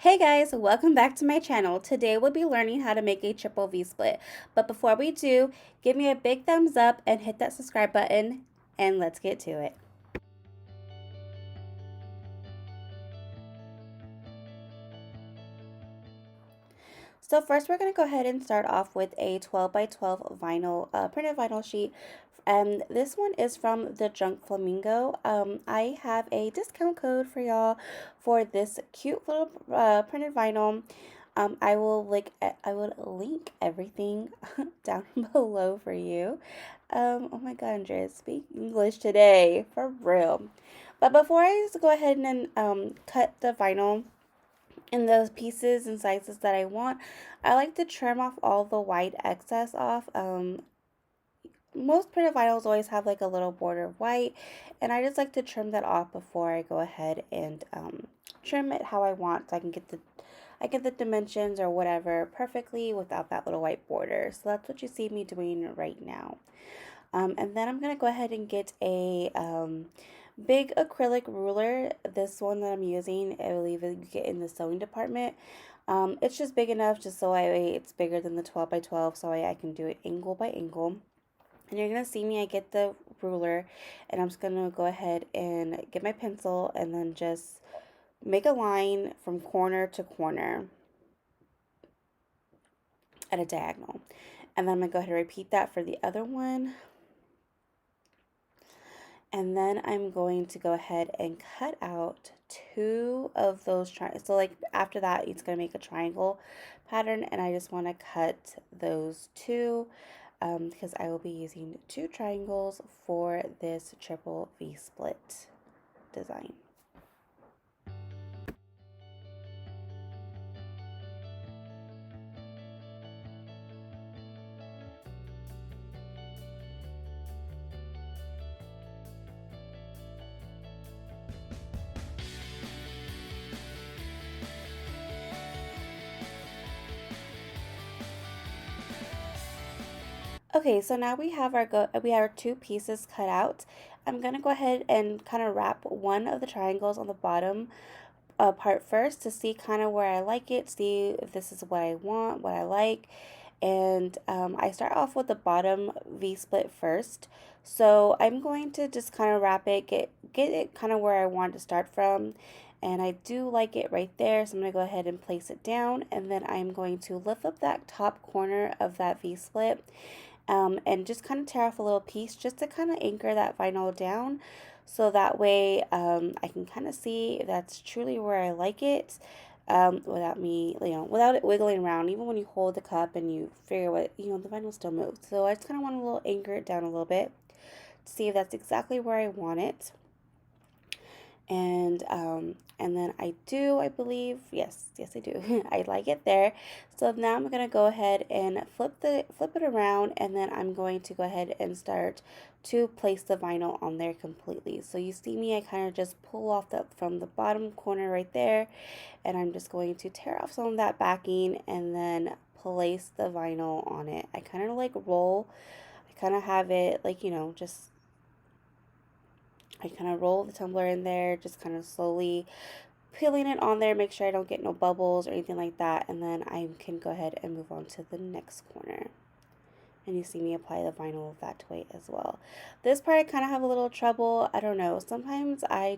Hey guys, welcome back to my channel. Today we'll be learning how to make a triple V-split. But before we do, give me a big thumbs up and hit that subscribe button, and let's get to it. So first we're going to go ahead and start off with a 12 by 12 vinyl, printed vinyl sheet. And this one is from the Drunk Flamingo. I have a discount code for y'all for this cute little printed vinyl. I will link everything down below for you. Oh my God, Andrea, speak English today, for real. But before I just go ahead and cut the vinyl in those pieces and sizes that I want, I like to trim off all the white excess off. Most printed vinyls always have like a little border of white, and I just like to trim that off before I go ahead and trim it how I want, so I get the dimensions or whatever perfectly without that little white border. So that's what you see me doing right now. And then I'm gonna go ahead and get a big acrylic ruler. This one that I'm using, I believe you get in the sewing department. It's just big enough just so it's bigger than the 12 by 12, so I can do it angle by angle. And you're going to see me, I get the ruler, and I'm just going to go ahead and get my pencil and then just make a line from corner to corner at a diagonal. And then I'm going to go ahead and repeat that for the other one. And then I'm going to go ahead and cut out two of those triangles. So like after that, it's going to make a triangle pattern, and I just want to cut those two. Because I will be using two triangles for this triple V-split design. Okay, so now we have our two pieces cut out. I'm gonna go ahead and kind of wrap one of the triangles on the bottom part first to see kind of where I like it, see if this is what I want, what I like. And I start off with the bottom V-split first. So I'm going to just kind of wrap it, get it kind of where I want to start from. And I do like it right there, so I'm going to go ahead and place it down. And then I'm going to lift up that top corner of that V-split. And just kind of tear off a little piece just to kind of anchor that vinyl down, so that way I can kind of see if that's truly where I like it, without me, without it wiggling around. Even when you hold the cup and you figure what, the vinyl still moves. So I just kind of want to anchor it down a little bit to see if that's exactly where I want it. And then I believe, yes I do. I like it there. So now I'm gonna go ahead and flip it around, and then I'm going to go ahead and start to place the vinyl on there completely. So you see me, I kind of just pull off from the bottom corner right there, and I'm just going to tear off some of that backing and then place the vinyl on it. I kind of like roll. I kind of have it like, just I kind of roll the tumbler in there, just kind of slowly peeling it on there, make sure I don't get no bubbles or anything like that, and then I can go ahead and move on to the next corner. And you see me apply the vinyl that way as well. This part I kind of have a little trouble. I don't know. Sometimes I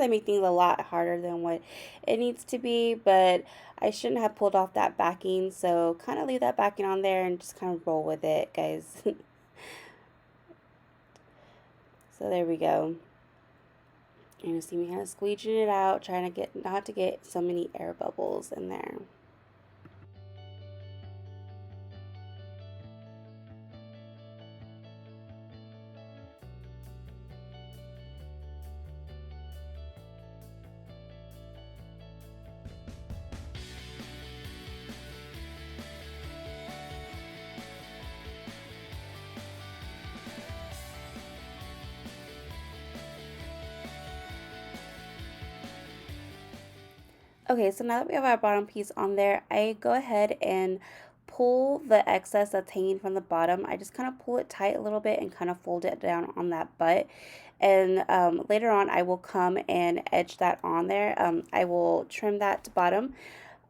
make things a lot harder than what it needs to be, but I shouldn't have pulled off that backing, so kind of leave that backing on there and just kind of roll with it, guys. So there we go. And you see me kind of squeezing it out, trying to get not to get so many air bubbles in there. Okay, so now that we have our bottom piece on there, I go ahead and pull the excess that's hanging from the bottom. I just kind of pull it tight a little bit and kind of fold it down on that butt. And later on I will come and edge that on there. I will trim that bottom,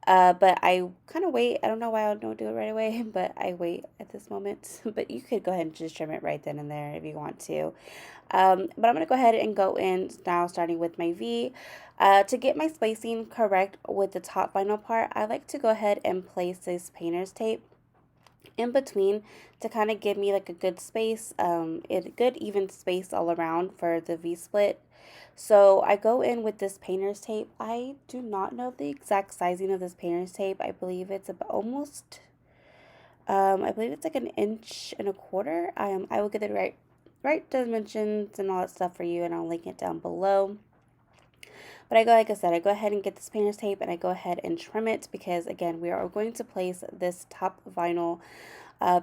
but I kind of wait. I don't know why I don't do it right away, but I wait at this moment. But you could go ahead and just trim it right then and there if you want to. But I'm going to go ahead and go in now, starting with my V. To get my spacing correct with the top vinyl part, I like to go ahead and place this painter's tape in between to kind of give me like a good space, good even space all around for the V-split. So I go in with this painter's tape. I do not know the exact sizing of this painter's tape. I believe it's about almost, I believe it's like 1.25 inches. I will get the right dimensions and all that stuff for you, and I'll link it down below. But like I said, I go ahead and get this painter's tape and I go ahead and trim it because, again, we are going to place this top vinyl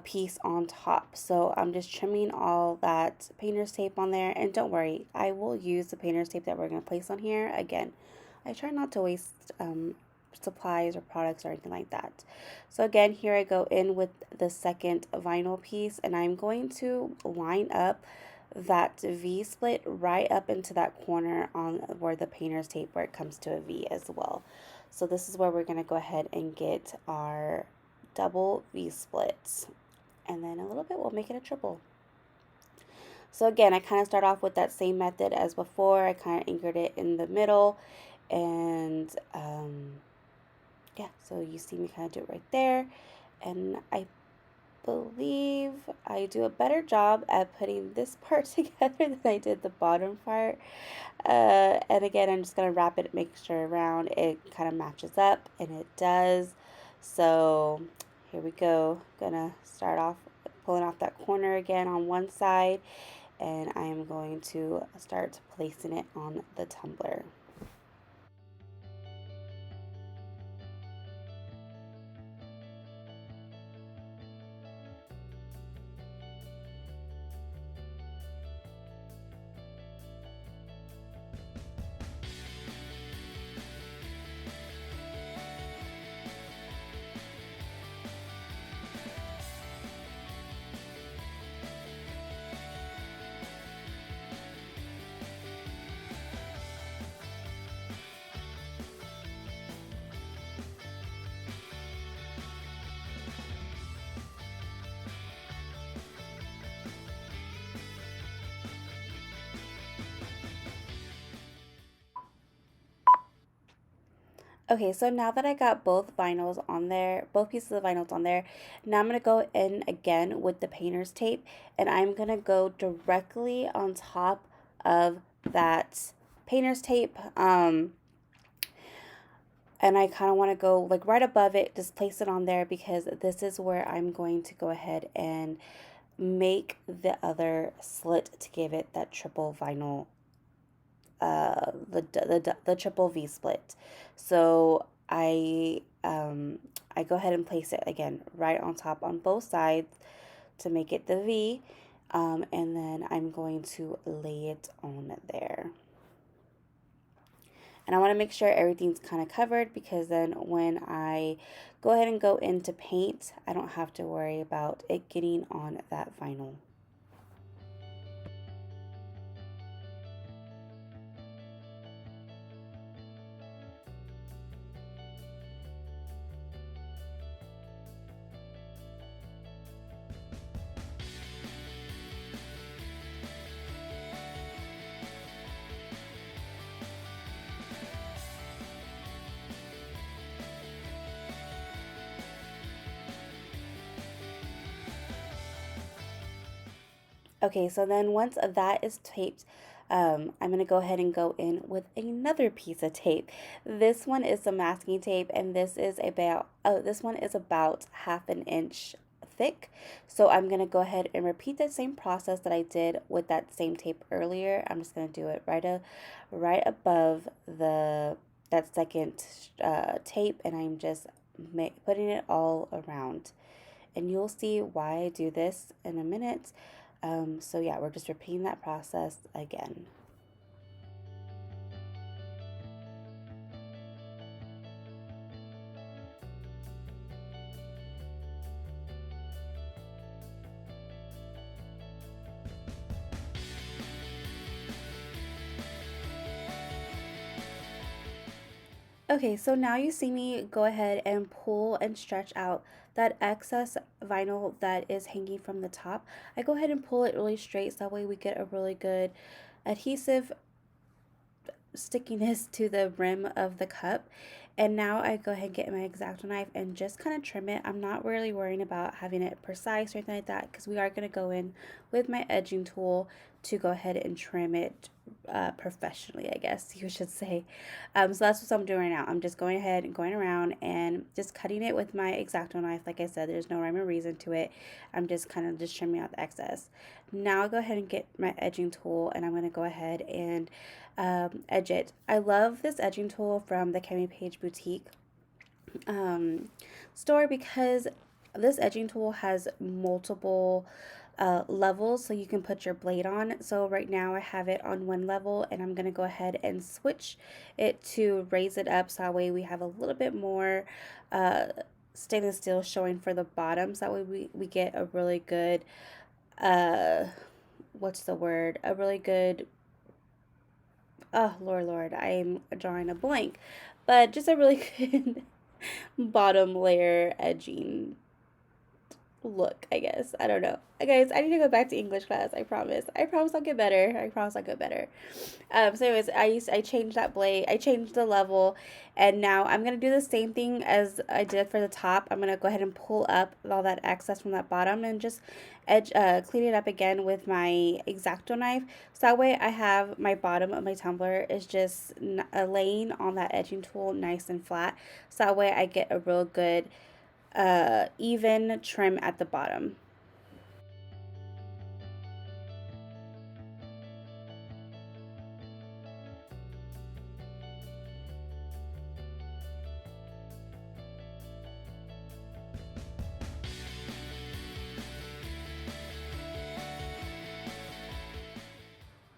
piece on top. So I'm just trimming all that painter's tape on there. And don't worry, I will use the painter's tape that we're going to place on here. Again, I try not to waste supplies or products or anything like that. So again, here I go in with the second vinyl piece, and I'm going to line up that V split right up into that corner on where the painter's tape, where it comes to a V as well. So this is where we're going to go ahead and get our double V splits, and then a little bit we'll make it a triple. So again, I kind of start off with that same method as before. I kind of anchored it in the middle, and yeah, so you see me kind of do it right there, and I believe I do a better job at putting this part together than I did the bottom part. And again, I'm just going to wrap it, make sure around it kind of matches up, and it does. So here we go. Gonna start off pulling off that corner again on one side, and I am going to start placing it on the tumbler. Okay, so now that I got both vinyls on there, both pieces of vinyls on there, now I'm going to go in again with the painter's tape, and I'm going to go directly on top of that painter's tape, and I kind of want to go like right above it, just place it on there, because this is where I'm going to go ahead and make the other slit to give it that triple vinyl, the triple V split. So I go ahead and place it again right on top on both sides to make it the V, and then I'm going to lay it on there. And I want to make sure everything's kind of covered, because then when I go ahead and go into paint, I don't have to worry about it getting on that vinyl. Okay, so then once that is taped, I'm going to go ahead and go in with another piece of tape. This one is some masking tape, and this is about, this one is about 1/2 inch thick. So I'm going to go ahead and repeat the same process that I did with that same tape earlier. I'm just going to do it right above that second tape, and I'm just putting it all around. And you'll see why I do this in a minute. So yeah, we're just repeating that process again. Okay, so now you see me go ahead and pull and stretch out that excess vinyl that is hanging from the top. I go ahead and pull it really straight so that way we get a really good adhesive stickiness to the rim of the cup. And now I go ahead and get my X-Acto knife and just kind of trim it. I'm not really worrying about having it precise or anything like that because we are going to go in with my edging tool to go ahead and trim it professionally, I guess you should say. So that's what I'm doing right now. I'm just going ahead and going around and just cutting it with my X-Acto knife. Like I said, there's no rhyme or reason to it. I'm just kind of just trimming out the excess. Now I'll go ahead and get my edging tool and I'm going to go ahead and edge it. I love this edging tool from the Cami Paige boutique store because this edging tool has multiple levels so you can put your blade on. So right now I have it on one level and I'm going to go ahead and switch it to raise it up so that way we have a little bit more stainless steel showing for the bottom, so that way we get a really good what's the word, a really good, oh Lord, I'm drawing a blank, but just a really good bottom layer edging look, I guess. I don't know. Guys, I need to go back to English class. I promise. I promise I'll get better. I promise I'll get better. So anyways, I changed that blade. I changed the level, and now I'm gonna do the same thing as I did for the top. I'm gonna go ahead and pull up all that excess from that bottom and just clean it up again with my X-Acto knife. So that way I have my bottom of my tumbler is just laying on that edging tool nice and flat. So that way I get a real good even trim at the bottom.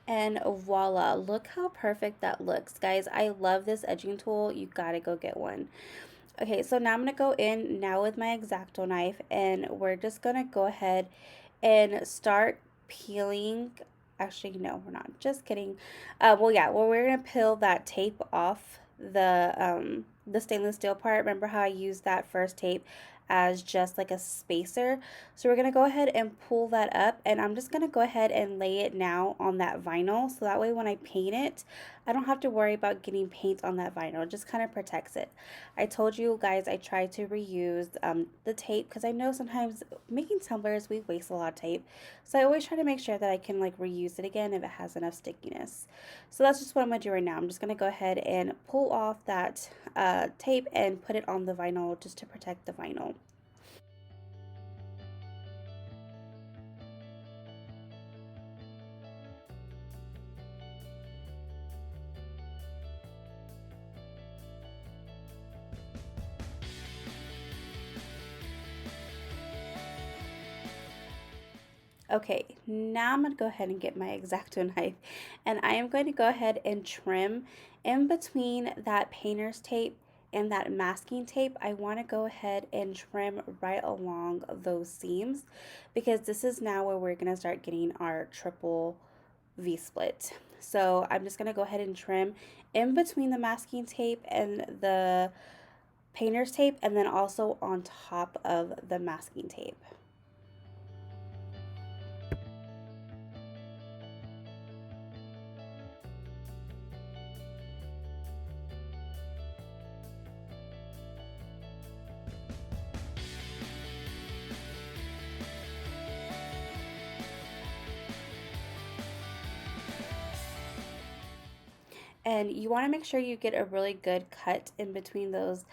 And voila, look how perfect that looks, guys. I love this edging tool. You gotta go get one. Okay, so now I'm gonna go in now with my X-Acto knife and we're just gonna go ahead and start peeling. Actually, no, we're not. Just kidding. Well, yeah, well, we're gonna peel that tape off the stainless steel part. Remember how I used that first tape as just like a spacer? So we're gonna go ahead and pull that up, and I'm just gonna go ahead and lay it now on that vinyl, so that way when I paint it, I don't have to worry about getting paint on that vinyl. It just kind of protects it. I told you guys I try to reuse the tape because I know sometimes making tumblers we waste a lot of tape. So I always try to make sure that I can like reuse it again if it has enough stickiness. So that's just what I'm going to do right now. I'm just going to go ahead and pull off that tape and put it on the vinyl just to protect the vinyl. Okay, now I'm going to go ahead and get my X-Acto knife and I am going to go ahead and trim in between that painter's tape and that masking tape. I want to go ahead and trim right along those seams because this is now where we're going to start getting our triple V-split. So I'm just going to go ahead and trim in between the masking tape and the painter's tape and then also on top of the masking tape. And you want to make sure you get a really good cut in between those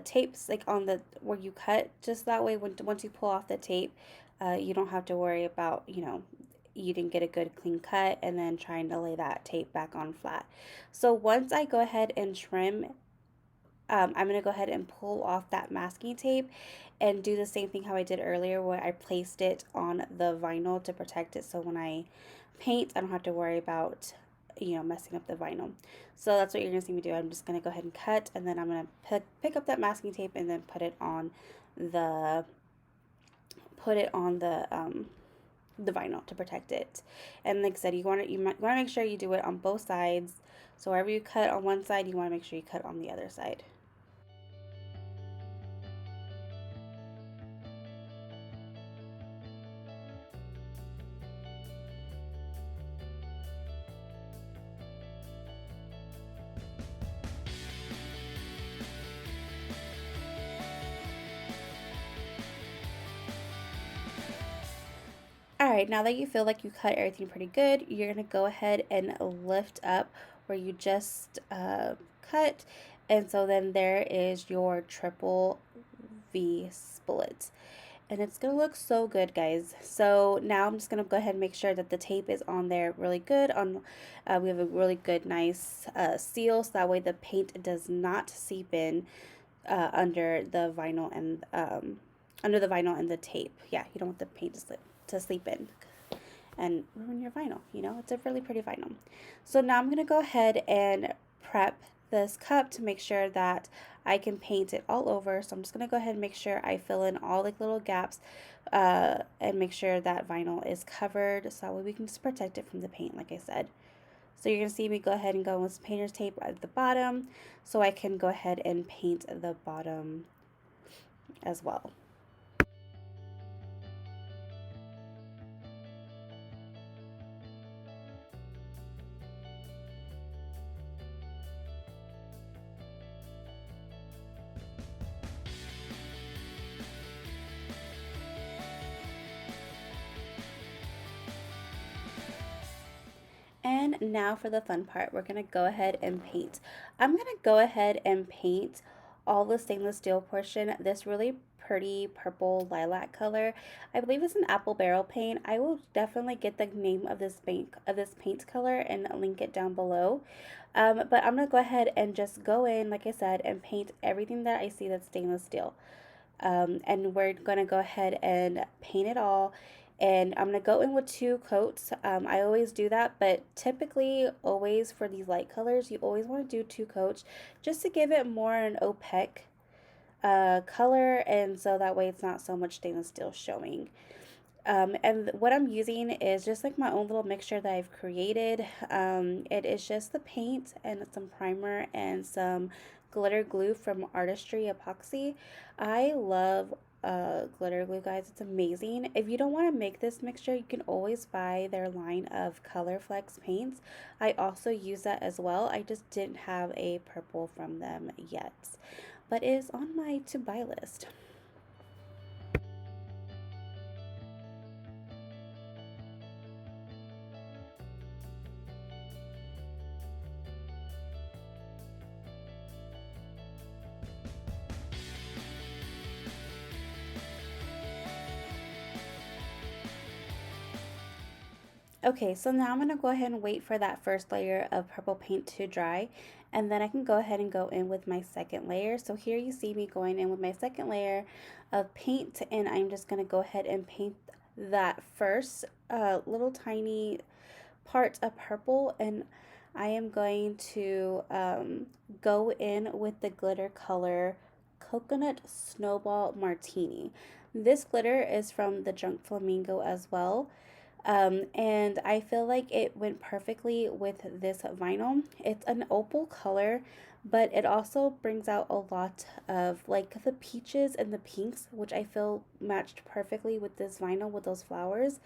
tapes, like on the where you cut, just that way once you pull off the tape, you don't have to worry about, you know, you didn't get a good clean cut and then trying to lay that tape back on flat. So once I go ahead and trim, I'm going to go ahead and pull off that masking tape and do the same thing how I did earlier where I placed it on the vinyl to protect it, so when I paint I don't have to worry about, you know, messing up the vinyl. So that's what you're going to see me do. I'm just going to go ahead and cut, and then I'm going to pick up that masking tape and then put it on the the vinyl to protect it. And like I said, you want to make sure you do it on both sides. So wherever you cut on one side, you want to make sure you cut on the other side. Alright, now that you feel like you cut everything pretty good, you're going to go ahead and lift up where you just cut. And so then there is your triple V split. And it's going to look so good, guys. So now I'm just going to go ahead and make sure that the tape is on there really good. We have a really good, nice seal, so that way the paint does not seep in under the vinyl and the tape. Yeah, you don't want the paint to sleep in and ruin your vinyl. You know, it's a really pretty vinyl. So now I'm going to go ahead and prep this cup to make sure that I can paint it all over. So I'm just going to go ahead and make sure I fill in all the little gaps and make sure that vinyl is covered, so that way we can just protect it from the paint, like I said. So you're going to see me go ahead and go with painter's tape at the bottom so I can go ahead and paint the bottom as well. And now for the fun part, we're going to go ahead and paint. I'm going to go ahead and paint all the stainless steel portion, this really pretty purple lilac color. I believe it's an apple barrel paint. I will definitely get the name of this paint color and link it down below. But I'm going to go ahead and just go in, like I said, and paint everything that I see that's stainless steel. And we're going to go ahead and paint it all. And I'm going to go in with 2 coats. I always do that, but typically always for these light colors, you always want to do 2 coats just to give it more an opaque color, and so that way it's not so much stainless steel showing. And what I'm using is just like my own little mixture that I've created. It is just the paint and some primer and some glitter glue from Artistry Epoxy. I love glitter glue, guys. It's amazing. If you don't want to make this mixture, you can always buy their line of Color Flex paints. I also use that as well. I just didn't have a purple from them yet, but it is on my to buy list. Okay, so now I'm going to go ahead and wait for that first layer of purple paint to dry, and then I can go ahead and go in with my second layer. So here you see me going in with my second layer of paint, and I'm just going to go ahead and paint that first little tiny part of purple, and I am going to go in with the glitter color Coconut Snowball Martini. This glitter is from the Drunk Flamingo as well. And I feel like it went perfectly with this vinyl. It's an opal color, but it also brings out a lot of like the peaches and the pinks, which I feel matched perfectly with this vinyl with those flowers.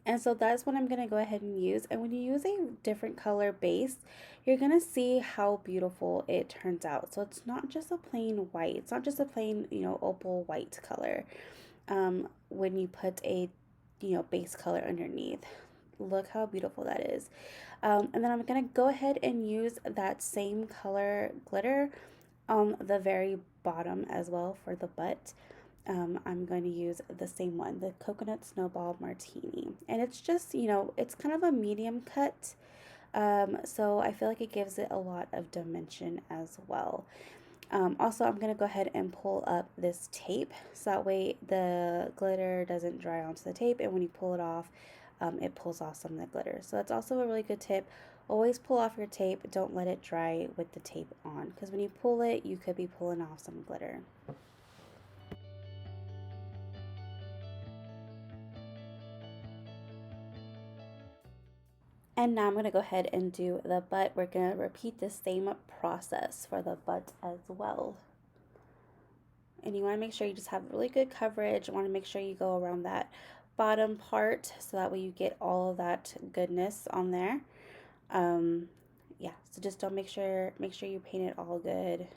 And so that's what I'm going to go ahead and use. And when you use a different color base, you're going to see how beautiful it turns out. So it's not just a plain white. It's not just a plain, opal white color. When you put a base color underneath. Look how beautiful that is. And then I'm going to go ahead and use that same color glitter on the very bottom as well for the butt. I'm going to use the same one, the Coconut Snowball Martini. And it's just, it's kind of a medium cut. So I feel like it gives it a lot of dimension as well. Also, I'm going to go ahead and pull up this tape so that way the glitter doesn't dry onto the tape, and when you pull it off, it pulls off some of the glitter. So that's also a really good tip. Always pull off your tape. Don't let it dry with the tape on, because when you pull it, you could be pulling off some glitter. And now I'm going to go ahead and do the butt. We're going to repeat the same process for the butt as well. And you want to make sure you just have really good coverage. You want to make sure you go around that bottom part so that way you get all of that goodness on there. Yeah, so just don't make sure you paint it all good.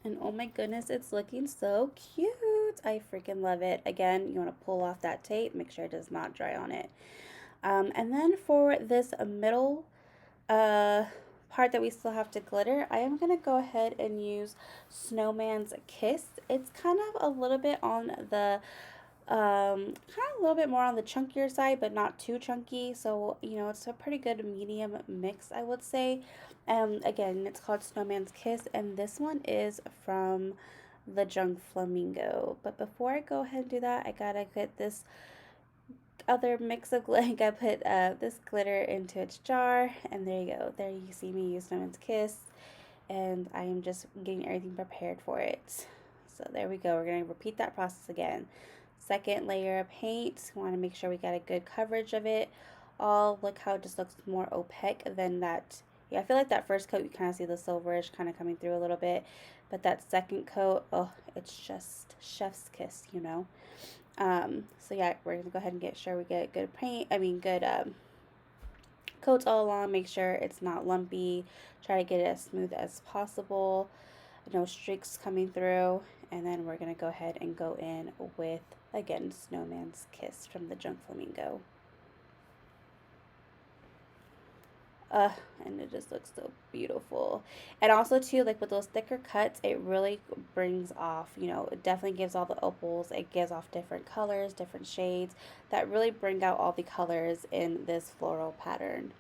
And oh my goodness, it's looking so cute. I freaking love it. Again, you want to pull off that tape, make sure it does not dry on it. And then for this middle part that we still have to glitter, I am going to go ahead and use Snowman's Kiss. It's kind of a little bit on the kind of a little bit more on the chunkier side, but not too chunky. So, you know, it's a pretty good medium mix, I would say. Again, it's called Snowman's Kiss, and this one is from the Drunk Flamingo. But before I go ahead and do that, I gotta get this other mix of glitter. I put this glitter into its jar, and there you go. There you see me use Snowman's Kiss, and I am just getting everything prepared for it. So there we go. We're going to repeat that process again. Second layer of paint. We want to make sure we got a good coverage of it. Oh, look how it just looks more opaque than that. Yeah, I feel like that first coat you kind of see the silverish kind of coming through a little bit, but that second coat, oh, it's just chef's kiss, you know. So yeah, we're gonna go ahead and get sure we get good paint. Good coats all along. Make sure it's not lumpy. Try to get it as smooth as possible. No streaks coming through. And then we're gonna go ahead and go in with, again, Snowman's Kiss from the Drunk Flamingo. And it just looks so beautiful. And also too, like with those thicker cuts, it really brings off, you know, it definitely gives all the opals. It gives off different colors, different shades that really bring out all the colors in this floral pattern.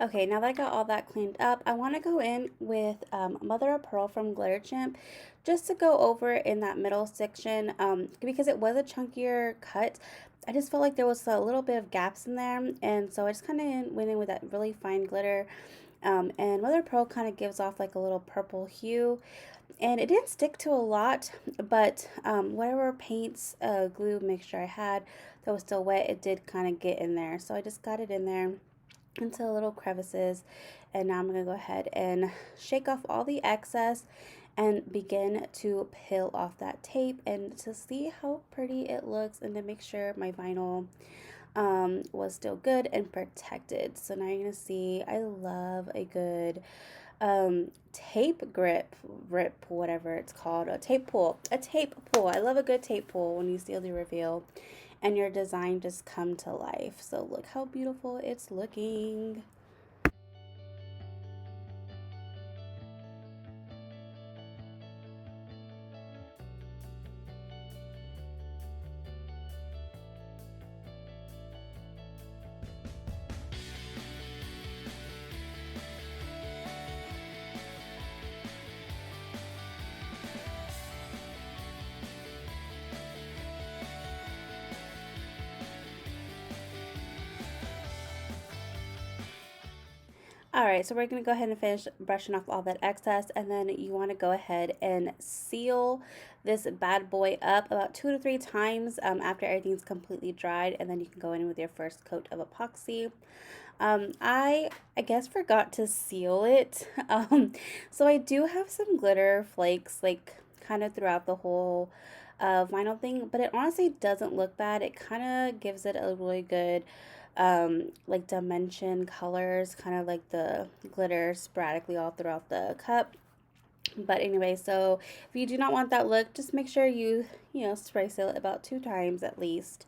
Okay, now that I got all that cleaned up, I want to go in with Mother of Pearl from Glitter Champ just to go over in that middle section because it was a chunkier cut. I just felt like there was a little bit of gaps in there, and so I just kind of went in with that really fine glitter. And Mother of Pearl kind of gives off like a little purple hue, and it didn't stick to a lot, but whatever paints glue mixture I had that was still wet, it did kind of get in there. So I just got it in there into little crevices, and now I'm going to go ahead and shake off all the excess and begin to peel off that tape and to see how pretty it looks and to make sure my vinyl was still good and protected. So now you're going to see I love a good tape rip, whatever it's called, a tape pull. I love a good tape pull when you seal the reveal and your design just come to life. So look how beautiful it's looking. Alright, so we're going to go ahead and finish brushing off all that excess, and then you want to go ahead and seal this bad boy up about 2 to 3 times after everything's completely dried, and then you can go in with your first coat of epoxy. I guess forgot to seal it, so I do have some glitter flakes like kind of throughout the whole vinyl thing, but it honestly doesn't look bad. It kind of gives it a really good like dimension colors, kind of like the glitter sporadically all throughout the cup. But anyway, so if you do not want that look, just make sure you spray seal it about 2 times at least,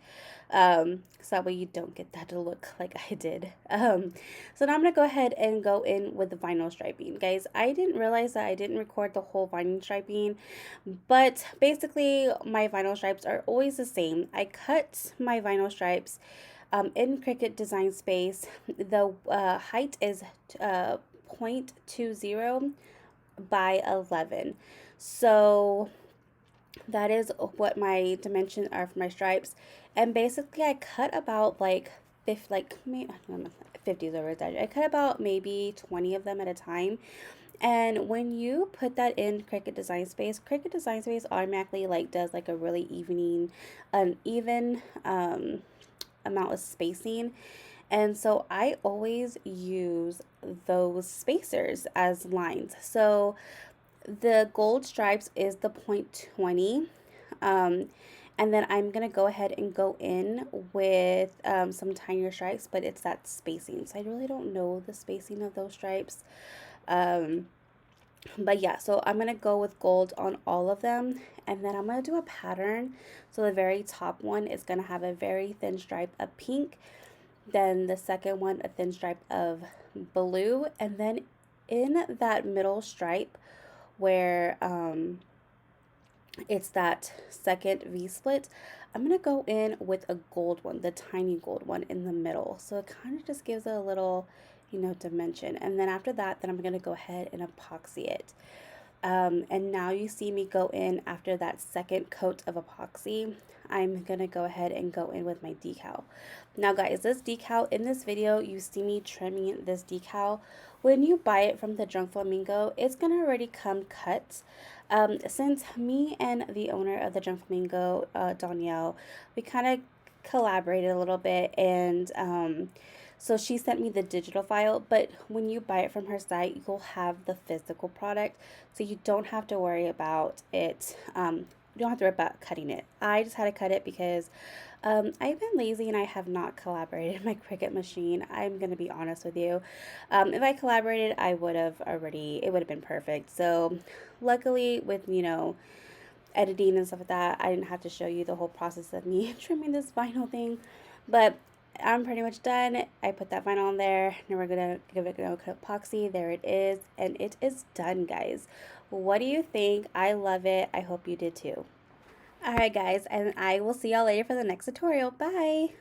so that way you don't get that to look like I did. So now I'm gonna go ahead and go in with the vinyl striping. Guys, I didn't realize that I didn't record the whole vinyl striping, but basically my vinyl stripes are always the same. I cut my vinyl stripes in Cricut Design Space. The height is 0.20 by 11, so that is what my dimensions are for my stripes. And basically I cut about like 50 is over exaggeration. I cut about maybe 20 of them at a time. And when you put that in Cricut Design Space automatically like does like a really uneven amount of spacing. And so I always use those spacers as lines. So the gold stripes is the 0.20. And then I'm going to go ahead and go in with some tinier stripes, but it's that spacing. So I really don't know the spacing of those stripes. But yeah, so I'm going to go with gold on all of them. And then I'm going to do a pattern. So the very top one is going to have a very thin stripe of pink. Then the second one, a thin stripe of blue. And then in that middle stripe where it's that second V-split, I'm going to go in with a gold one, the tiny gold one in the middle. So it kind of just gives it a little, dimension. And then after that, then I'm going to go ahead and epoxy it. And now you see me go in after that second coat of epoxy. I'm going to go ahead and go in with my decal. Now guys, this decal, in this video, you see me trimming this decal. When you buy it from the Drunk Flamingo, it's going to already come cut. Since me and the owner of the Drunk Flamingo, Danielle, we kind of collaborated a little bit, and so she sent me the digital file, but when you buy it from her site, you'll have the physical product, so you don't have to worry about it. You don't have to worry about cutting it. I just had to cut it because I've been lazy and I have not collaborated my Cricut machine. I'm going to be honest with you. If I collaborated, it would have been perfect. So luckily with, editing and stuff like that, I didn't have to show you the whole process of me trimming this vinyl thing. But I'm pretty much done. I put that vinyl on there. Now we're going to give it a coat of epoxy. There it is. And it is done, guys. What do you think? I love it. I hope you did too. Alright guys, and I will see y'all later for the next tutorial. Bye!